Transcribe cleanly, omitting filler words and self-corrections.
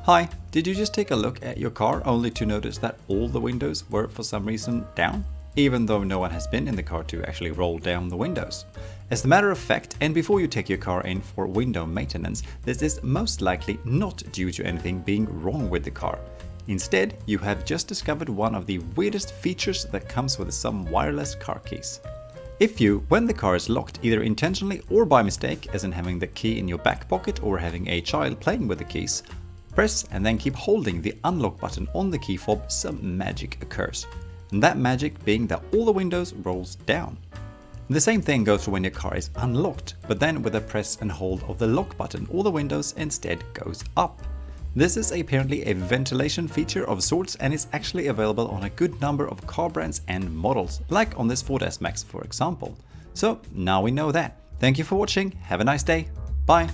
Hi, did you just take a look at your car only to notice that all the windows were for some reason down? Even though no one has been in the car to actually roll down the windows. As a matter of fact, and before you take your car in for window maintenance, this is most likely not due to anything being wrong with the car. Instead, you have just discovered one of the weirdest features that comes with some wireless car keys. If you, when the car is locked either intentionally or by mistake, as in having the key in your back pocket or having a child playing with the keys, press and then keep holding the unlock button on the key fob, some magic occurs. And that magic being that all the windows rolls down. The same thing goes for when your car is unlocked, but then with a press and hold of the lock button, all the windows instead goes up. This is apparently a ventilation feature of sorts and is actually available on a good number of car brands and models, like on this Ford S-Max for example. So now we know that. Thank you for watching, have a nice day, bye!